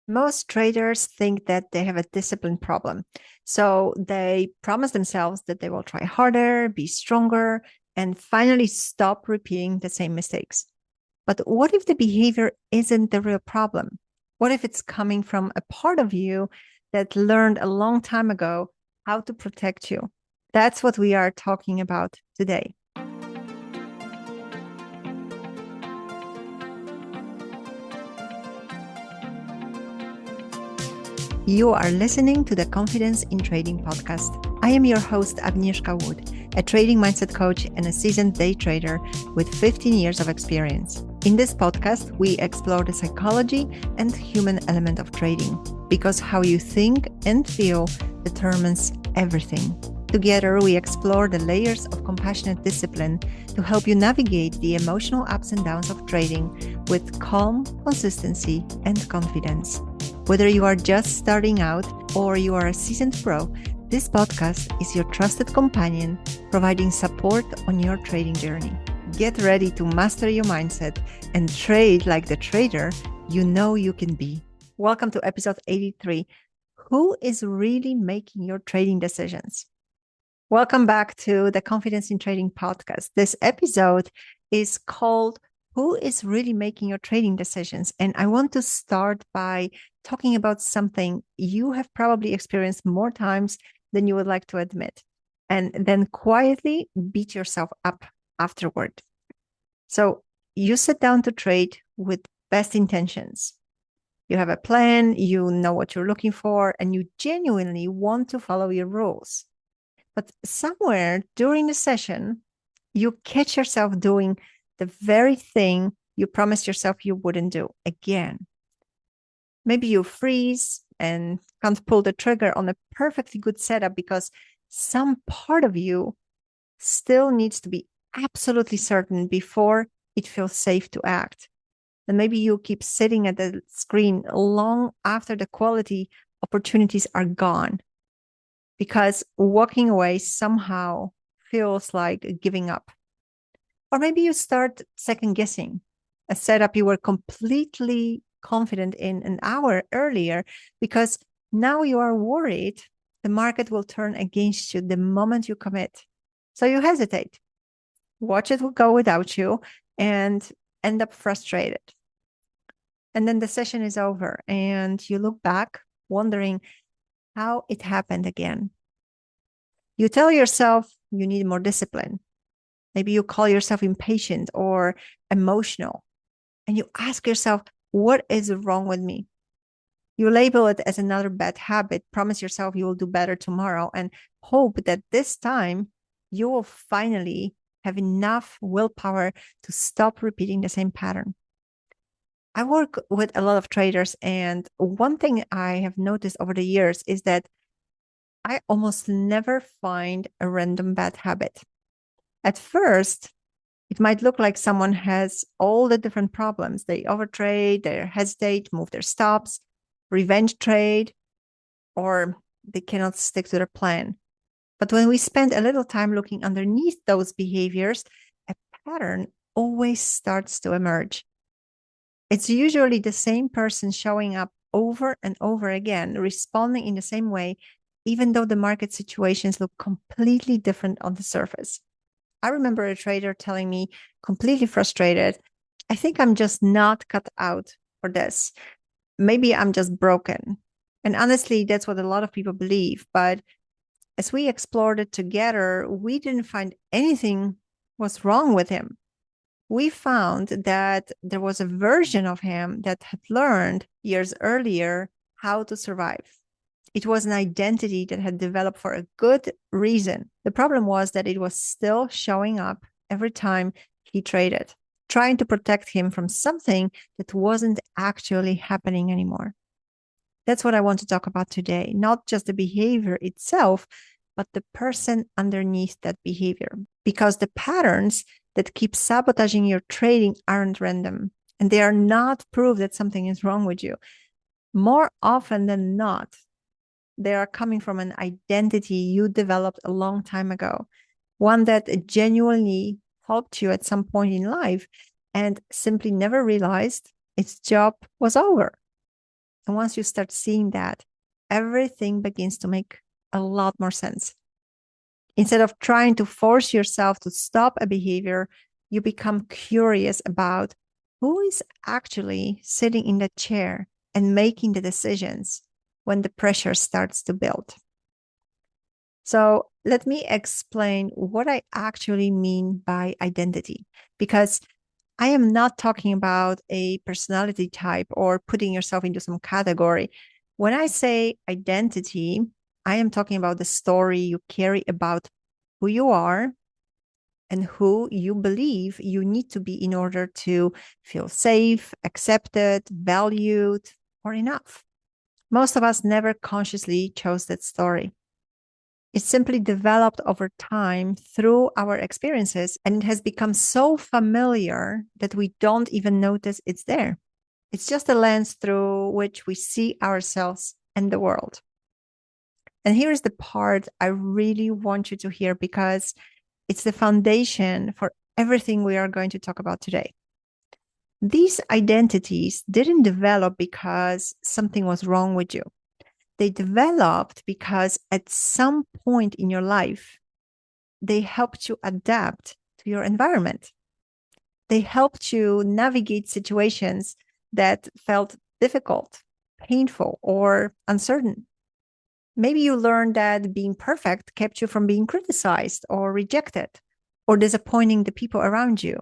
Most traders think that they have a discipline problem. So they promise themselves that they will try harder, be stronger, and finally stop repeating the same mistakes. But what if the behavior isn't the real problem? What if it's coming from a part of you that learned a long time ago how to protect you? That's what we are talking about today. You are listening to the Confidence in Trading podcast. I am your host, Agnieszka Wood, a trading mindset coach and a seasoned day trader with 15 years of experience. In this podcast, we explore the psychology and human element of trading because how you think and feel determines everything. Together, we explore the layers of compassionate discipline to help you navigate the emotional ups and downs of trading with calm, consistency, and confidence. Whether you are just starting out or you are a seasoned pro, this podcast is your trusted companion, providing support on your trading journey. Get ready to master your mindset and trade like the trader you know you can be. Welcome to episode 83. Who is really making your trading decisions? Welcome back to the Confidence in Trading podcast. This episode is called Who is Really Making Your Trading Decisions? And I want to start by talking about something you have probably experienced more times than you would like to admit, and then quietly beat yourself up afterward. So you sit down to trade with best intentions. You have a plan, you know what you're looking for, and you genuinely want to follow your rules. But somewhere during the session, you catch yourself doing the very thing you promised yourself you wouldn't do again. Maybe you freeze and can't pull the trigger on a perfectly good setup because some part of you still needs to be absolutely certain before it feels safe to act. And maybe you keep sitting at the screen long after the quality opportunities are gone because walking away somehow feels like giving up. Or maybe you start second guessing a setup you were completely confident in an hour earlier because now you are worried the market will turn against you the moment you commit. So you hesitate, watch it go without you, and end up frustrated. And then the session is over and you look back wondering how it happened again. You tell yourself you need more discipline. Maybe you call yourself impatient or emotional. And you ask yourself, what is wrong with me? You label it as another bad habit, promise yourself you will do better tomorrow, and hope that this time you will finally have enough willpower to stop repeating the same pattern. I work with a lot of traders, and one thing I have noticed over the years is that I almost never find a random bad habit. At first, it might look like someone has all the different problems. They overtrade, they hesitate, move their stops, revenge trade, or they cannot stick to their plan. But when we spend a little time looking underneath those behaviors, a pattern always starts to emerge. It's usually the same person showing up over and over again, responding in the same way, even though the market situations look completely different on the surface. I remember a trader telling me, completely frustrated, I think I'm just not cut out for this. Maybe I'm just broken. And honestly, that's what a lot of people believe. But as we explored it together, we didn't find anything was wrong with him. We found that there was a version of him that had learned years earlier how to survive. It was an identity that had developed for a good reason. The problem was that it was still showing up every time he traded, trying to protect him from something that wasn't actually happening anymore. That's what I want to talk about today. Not just the behavior itself, but the person underneath that behavior. Because the patterns that keep sabotaging your trading aren't random and they are not proof that something is wrong with you. More often than not, they are coming from an identity you developed a long time ago, one that genuinely helped you at some point in life and simply never realized its job was over. And once you start seeing that, everything begins to make a lot more sense. Instead of trying to force yourself to stop a behavior, you become curious about who is actually sitting in the chair and making the decisions when the pressure starts to build. So let me explain what I actually mean by identity, because I am not talking about a personality type or putting yourself into some category. When I say identity, I am talking about the story you carry about who you are and who you believe you need to be in order to feel safe, accepted, valued, or enough. Most of us never consciously chose that story. It simply developed over time through our experiences, and it has become so familiar that we don't even notice it's there. It's just a lens through which we see ourselves and the world. And here is the part I really want you to hear, because it's the foundation for everything we are going to talk about today. These identities didn't develop because something was wrong with you. They developed because at some point in your life, they helped you adapt to your environment. They helped you navigate situations that felt difficult, painful, or uncertain. Maybe you learned that being perfect kept you from being criticized or rejected or disappointing the people around you.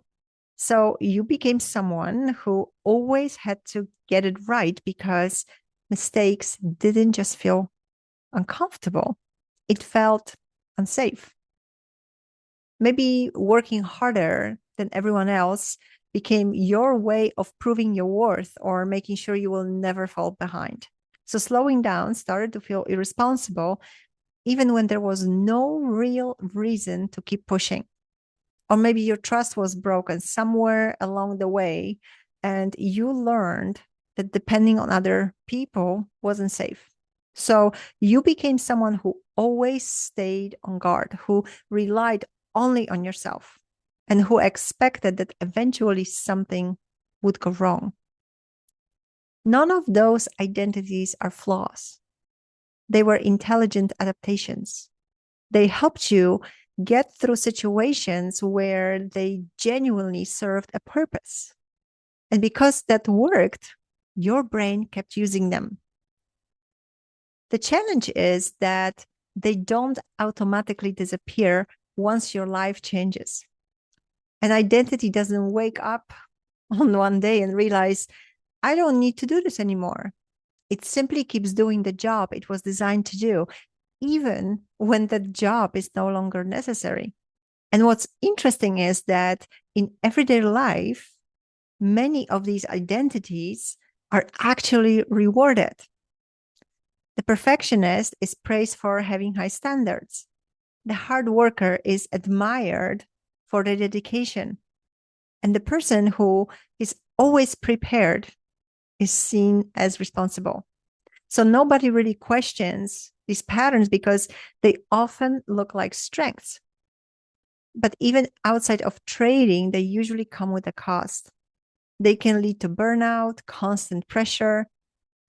So you became someone who always had to get it right because mistakes didn't just feel uncomfortable, it felt unsafe. Maybe working harder than everyone else became your way of proving your worth or making sure you will never fall behind. So slowing down started to feel irresponsible, even when there was no real reason to keep pushing. Or maybe your trust was broken somewhere along the way, and you learned that depending on other people wasn't safe. So you became someone who always stayed on guard, who relied only on yourself, and who expected that eventually something would go wrong. None of those identities are flaws. They were intelligent adaptations. They helped you get through situations where they genuinely served a purpose. And because that worked, your brain kept using them. The challenge is that they don't automatically disappear once your life changes. An identity doesn't wake up on one day and realize, I don't need to do this anymore. It simply keeps doing the job it was designed to do, even when that job is no longer necessary. And what's interesting is that in everyday life, many of these identities are actually rewarded. The perfectionist is praised for having high standards. The hard worker is admired for their dedication. And the person who is always prepared is seen as responsible. So nobody really questions these patterns because they often look like strengths. But even outside of trading, they usually come with a cost. They can lead to burnout, constant pressure,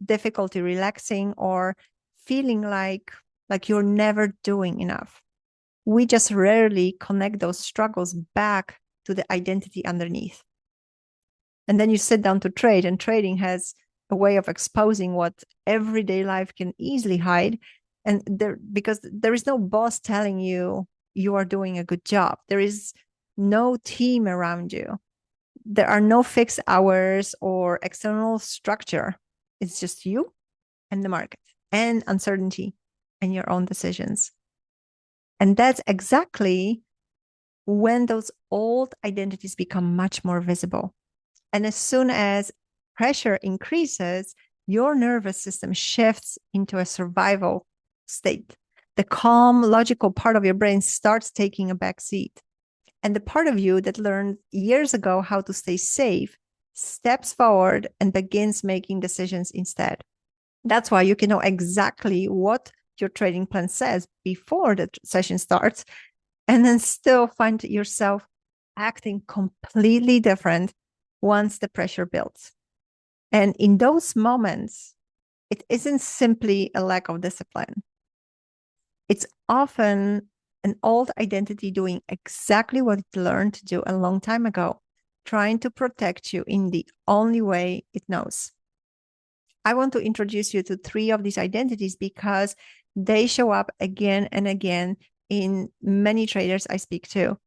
difficulty relaxing, or feeling like you're never doing enough. We just rarely connect those struggles back to the identity underneath. And then you sit down to trade, and trading has a way of exposing what everyday life can easily hide. And because there is no boss telling you you are doing a good job. There is no team around you. There are no fixed hours or external structure. It's just you and the market and uncertainty and your own decisions. And that's exactly when those old identities become much more visible. And as soon as pressure increases, your nervous system shifts into a survival state. The calm, logical part of your brain starts taking a back seat. And the part of you that learned years ago how to stay safe steps forward and begins making decisions instead. That's why you can know exactly what your trading plan says before the session starts, and then still find yourself acting completely different once the pressure builds. And in those moments, it isn't simply a lack of discipline. It's often an old identity doing exactly what it learned to do a long time ago, trying to protect you in the only way it knows. I want to introduce you to three of these identities because they show up again and again in many traders I speak to.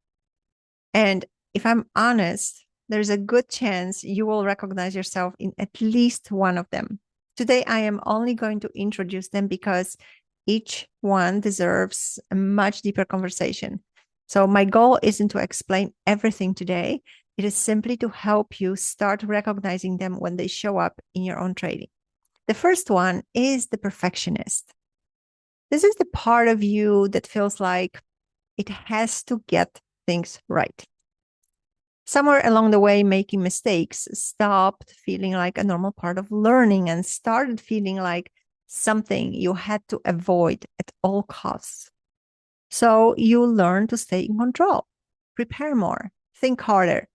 And if I'm honest, there's a good chance you will recognize yourself in at least one of them. Today, I am only going to introduce them because each one deserves a much deeper conversation. So, my goal isn't to explain everything today. It is simply to help you start recognizing them when they show up in your own trading. The first one is the perfectionist. This is the part of you that feels like it has to get things right. Somewhere along the way, making mistakes stopped feeling like a normal part of learning and started feeling like something you had to avoid at all costs. So you learn to stay in control, prepare more, think harder,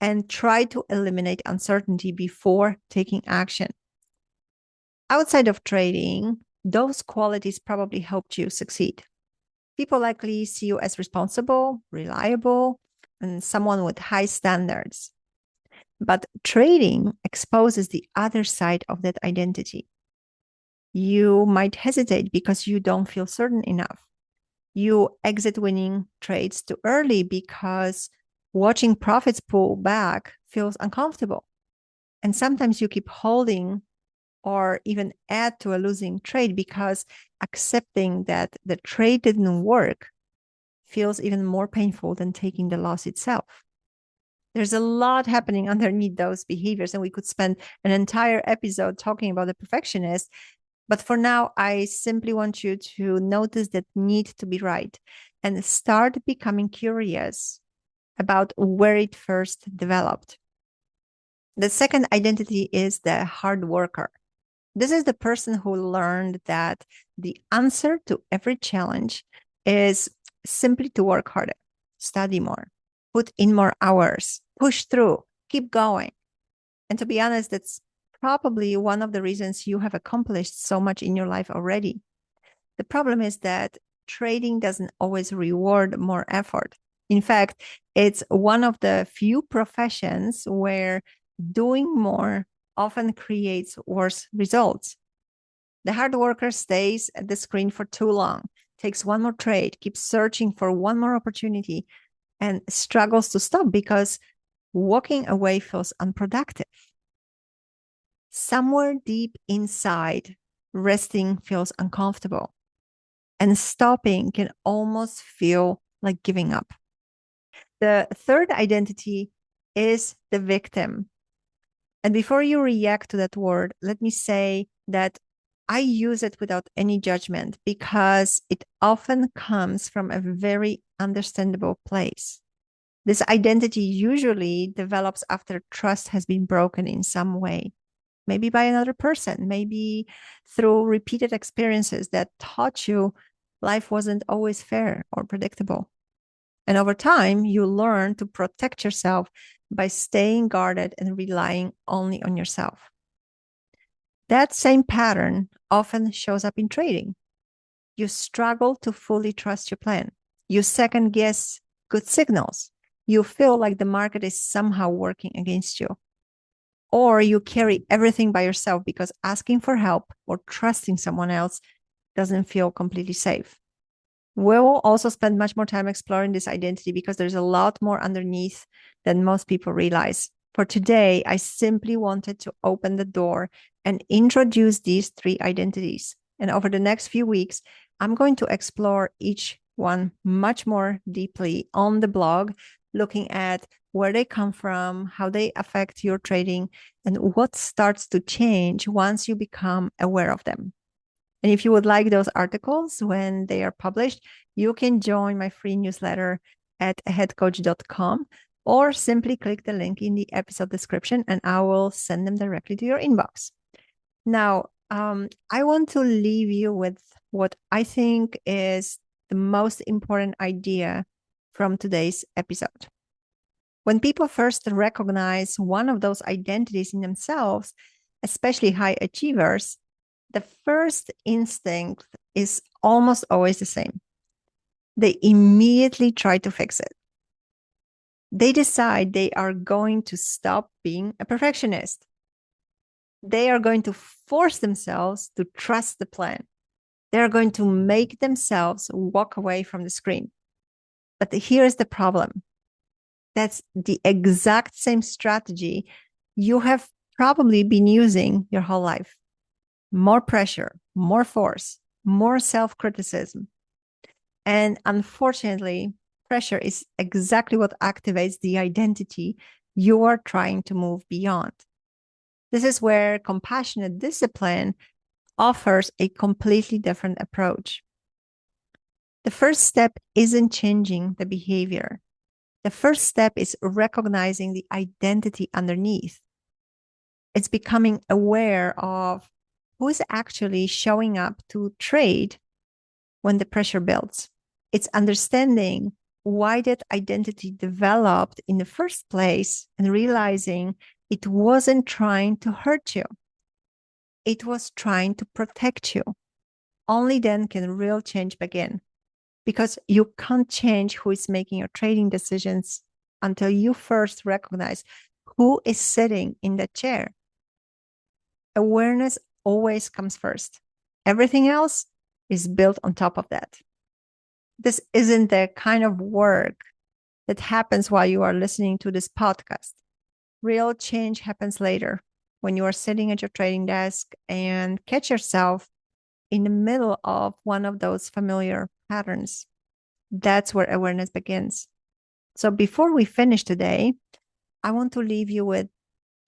and try to eliminate uncertainty before taking action. Outside of trading, those qualities probably helped you succeed. People likely see you as responsible, reliable, and someone with high standards. But trading exposes the other side of that identity. You might hesitate because you don't feel certain enough. You exit winning trades too early because watching profits pull back feels uncomfortable. And sometimes you keep holding or even add to a losing trade because accepting that the trade didn't work feels even more painful than taking the loss itself. There's a lot happening underneath those behaviors, and we could spend an entire episode talking about the perfectionist. But for now, I simply want you to notice that need to be right and start becoming curious about where it first developed. The second identity is the hard worker. This is the person who learned that the answer to every challenge is simply to work harder, study more, put in more hours, push through, keep going. And to be honest, that's probably one of the reasons you have accomplished so much in your life already. The problem is that trading doesn't always reward more effort. In fact, it's one of the few professions where doing more often creates worse results. The hard worker stays at the screen for too long, takes one more trade, keeps searching for one more opportunity, and struggles to stop because walking away feels unproductive. Somewhere deep inside, resting feels uncomfortable, and stopping can almost feel like giving up. The third identity is the victim. And before you react to that word, let me say that I use it without any judgment because it often comes from a very understandable place. This identity usually develops after trust has been broken in some way, maybe by another person, maybe through repeated experiences that taught you life wasn't always fair or predictable. And over time, you learn to protect yourself by staying guarded and relying only on yourself. That same pattern often shows up in trading. You struggle to fully trust your plan. You second guess good signals. You feel like the market is somehow working against you. Or you carry everything by yourself because asking for help or trusting someone else doesn't feel completely safe. We will also spend much more time exploring this identity because there's a lot more underneath than most people realize. For today, I simply wanted to open the door and introduce these three identities. And over the next few weeks, I'm going to explore each one much more deeply on the blog, looking at where they come from, how they affect your trading, and what starts to change once you become aware of them. And if you would like those articles when they are published, you can join my free newsletter at headcoach.com or simply click the link in the episode description and I will send them directly to your inbox. Now, I want to leave you with what I think is the most important idea from today's episode. When people first recognize one of those identities in themselves, especially high achievers, the first instinct is almost always the same. They immediately try to fix it. They decide they are going to stop being a perfectionist. They are going to force themselves to trust the plan. They're going to make themselves walk away from the screen. But here's the problem. That's the exact same strategy you have probably been using your whole life. More pressure, more force, more self-criticism. And unfortunately, pressure is exactly what activates the identity you are trying to move beyond. This is where compassionate discipline offers a completely different approach. The first step isn't changing the behavior. The first step is recognizing the identity underneath. It's becoming aware of who is actually showing up to trade when the pressure builds. It's understanding why that identity developed in the first place and realizing it wasn't trying to hurt you. It was trying to protect you. Only then can real change begin, because you can't change who is making your trading decisions until you first recognize who is sitting in that chair. Awareness always comes first. Everything else is built on top of that. This isn't the kind of work that happens while you are listening to this podcast. Real change happens later, when you are sitting at your trading desk and catch yourself in the middle of one of those familiar patterns. That's where awareness begins. So before we finish today, I want to leave you with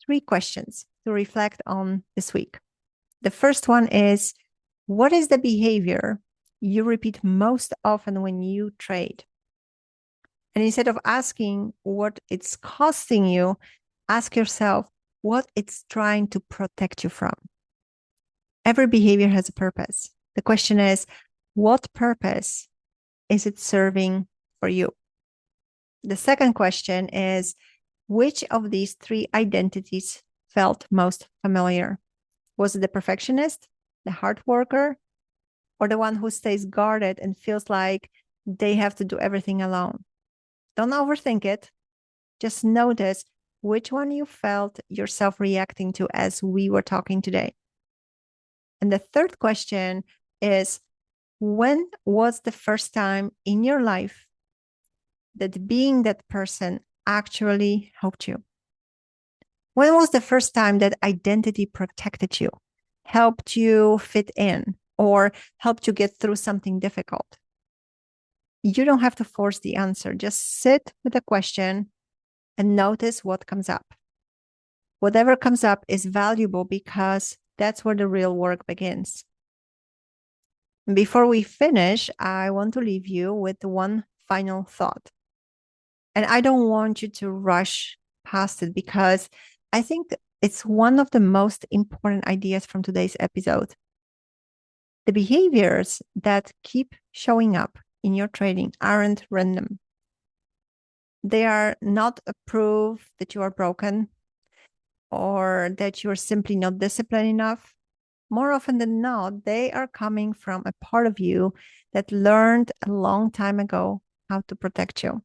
3 questions to reflect on this week. The first one is, what is the behavior you repeat most often when you trade? And instead of asking what it's costing you, ask yourself what it's trying to protect you from. Every behavior has a purpose. The question is, what purpose is it serving for you? The second question is, which of these 3 identities felt most familiar? Was it the perfectionist, the hard worker, or the one who stays guarded and feels like they have to do everything alone? Don't overthink it. Just notice which one you felt yourself reacting to as we were talking today. And the third question is, when was the first time in your life that being that person actually helped you? When was the first time that identity protected you, helped you fit in, or helped you get through something difficult? You don't have to force the answer. Just sit with the question and notice what comes up. Whatever comes up is valuable because that's where the real work begins. Before we finish, I want to leave you with one final thought. And I don't want you to rush past it because I think it's one of the most important ideas from today's episode. The behaviors that keep showing up in your trading aren't random. They are not a proof that you are broken or that you're simply not disciplined enough. More often than not, they are coming from a part of you that learned a long time ago how to protect you.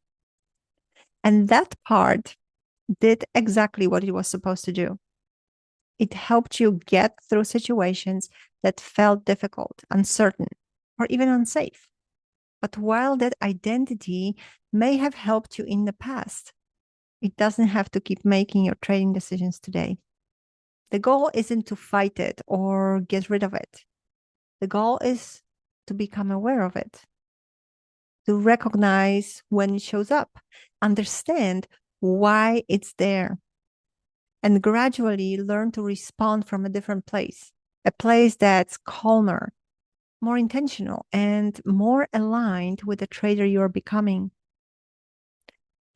And that part did exactly what it was supposed to do. It helped you get through situations that felt difficult, uncertain, or even unsafe. But while that identity may have helped you in the past, it doesn't have to keep making your trading decisions today. The goal isn't to fight it or get rid of it. The goal is to become aware of it, to recognize when it shows up, understand why it's there, and gradually learn to respond from a different place, a place that's calmer, more intentional, and more aligned with the trader you're becoming.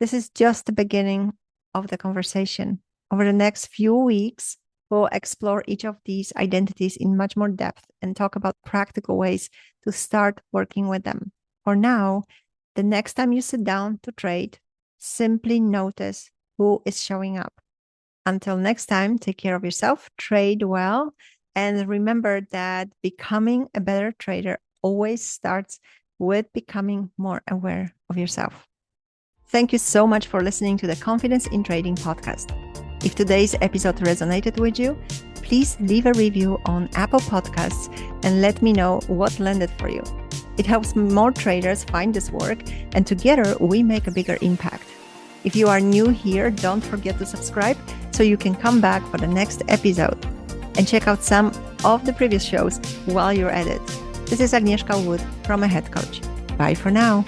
This is just the beginning of the conversation. Over the next few weeks, we'll explore each of these identities in much more depth and talk about practical ways to start working with them. For now, the next time you sit down to trade, simply notice who is showing up. Until next time, take care of yourself, trade well, And remember that becoming a better trader always starts with becoming more aware of yourself. Thank you so much for listening to the Confidence in Trading podcast. If today's episode resonated with you, please leave a review on Apple Podcasts and let me know what landed for you. It helps more traders find this work, and together we make a bigger impact. If you are new here, don't forget to subscribe so you can come back for the next episode. And check out some of the previous shows while you're at it. This is Agnieszka Wood from A Head Coach. Bye for now.